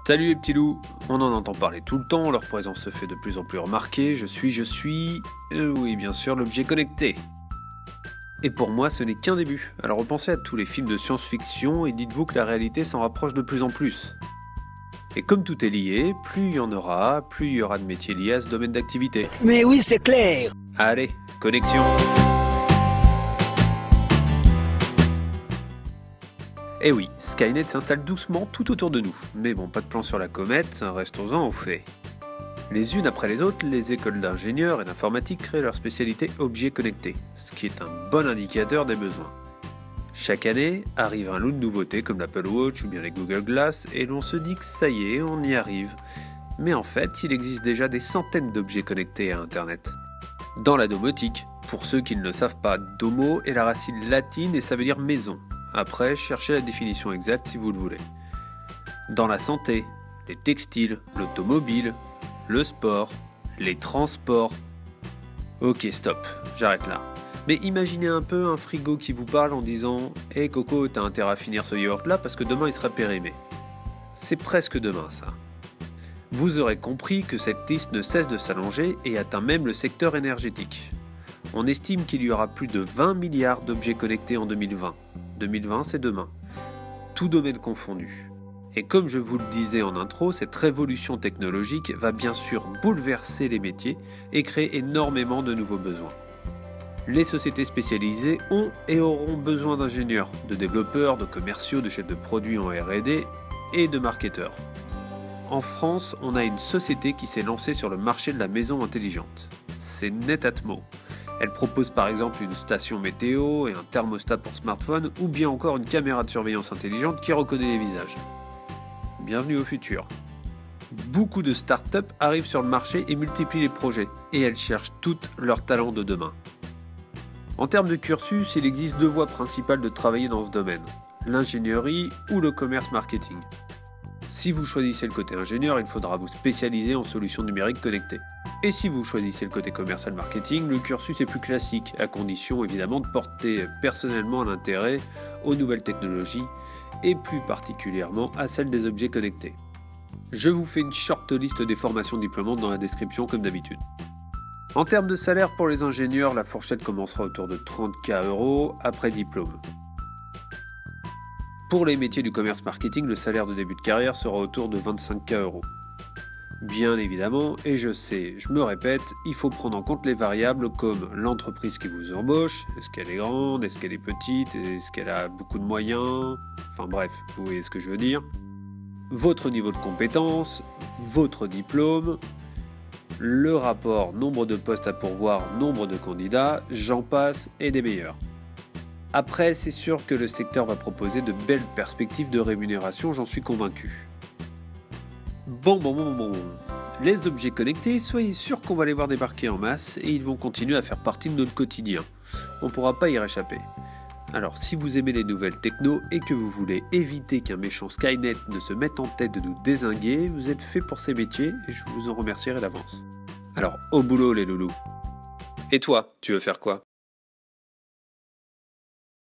Salut les petits loups, on en entend parler tout le temps, leur présence se fait de plus en plus remarquer, oui bien sûr, l'objet connecté. Et pour moi ce n'est qu'un début, alors repensez à tous les films de science-fiction et dites-vous que la réalité s'en rapproche de plus en plus. Et comme tout est lié, plus il y en aura, plus il y aura de métiers liés à ce domaine d'activité. Mais oui, c'est clair. Allez, connexion. Eh oui, Skynet s'installe doucement tout autour de nous. Mais bon, pas de plan sur la comète, restons-en aux faits. Les unes après les autres, les écoles d'ingénieurs et d'informatique créent leur spécialité objets connectés, ce qui est un bon indicateur des besoins. Chaque année, arrive un lot de nouveautés comme l'Apple Watch ou bien les Google Glass, et l'on se dit que ça y est, on y arrive. Mais en fait, il existe déjà des centaines d'objets connectés à Internet. Dans la domotique, pour ceux qui ne le savent pas, domo est la racine latine et ça veut dire maison. Après, cherchez la définition exacte si vous le voulez. Dans la santé, les textiles, l'automobile, le sport, les transports. Ok, stop, j'arrête là. Mais imaginez un peu un frigo qui vous parle en disant « Hey Coco, t'as intérêt à finir ce yaourt là parce que demain il sera périmé. » C'est presque demain ça. Vous aurez compris que cette liste ne cesse de s'allonger et atteint même le secteur énergétique. On estime qu'il y aura plus de 20 milliards d'objets connectés en 2020. 2020, c'est demain. Tout domaine confondu. Et comme je vous le disais en intro, cette révolution technologique va bien sûr bouleverser les métiers et créer énormément de nouveaux besoins. Les sociétés spécialisées ont et auront besoin d'ingénieurs, de développeurs, de commerciaux, de chefs de produits en R&D et de marketeurs. En France, on a une société qui s'est lancée sur le marché de la maison intelligente. C'est Netatmo. Elle propose par exemple une station météo et un thermostat pour smartphone ou bien encore une caméra de surveillance intelligente qui reconnaît les visages. Bienvenue au futur. Beaucoup de startups arrivent sur le marché et multiplient les projets et elles cherchent toutes leurs talents de demain. En termes de cursus, il existe deux voies principales de travailler dans ce domaine, l'ingénierie ou le commerce marketing. Si vous choisissez le côté ingénieur, il faudra vous spécialiser en solutions numériques connectées. Et si vous choisissez le côté commercial marketing, le cursus est plus classique, à condition évidemment de porter personnellement un intérêt aux nouvelles technologies et plus particulièrement à celle des objets connectés. Je vous fais une short liste des formations diplômantes dans la description comme d'habitude. En termes de salaire pour les ingénieurs, la fourchette commencera autour de 30K € après diplôme. Pour les métiers du commerce marketing, le salaire de début de carrière sera autour de 25K €. Bien évidemment, et je sais, je me répète, il faut prendre en compte les variables comme l'entreprise qui vous embauche, est-ce qu'elle est grande, est-ce qu'elle est petite, est-ce qu'elle a beaucoup de moyens, enfin bref, vous voyez ce que je veux dire. Votre niveau de compétence, votre diplôme, le rapport nombre de postes à pourvoir, nombre de candidats, j'en passe et des meilleurs. Après, c'est sûr que le secteur va proposer de belles perspectives de rémunération, j'en suis convaincu. Bon. Les objets connectés, soyez sûr qu'on va les voir débarquer en masse et ils vont continuer à faire partie de notre quotidien. On ne pourra pas y réchapper. Alors, si vous aimez les nouvelles techno et que vous voulez éviter qu'un méchant Skynet ne se mette en tête de nous dézinguer, vous êtes fait pour ces métiers et je vous en remercierai d'avance. Alors, au boulot les loulous. Et toi, tu veux faire quoi ?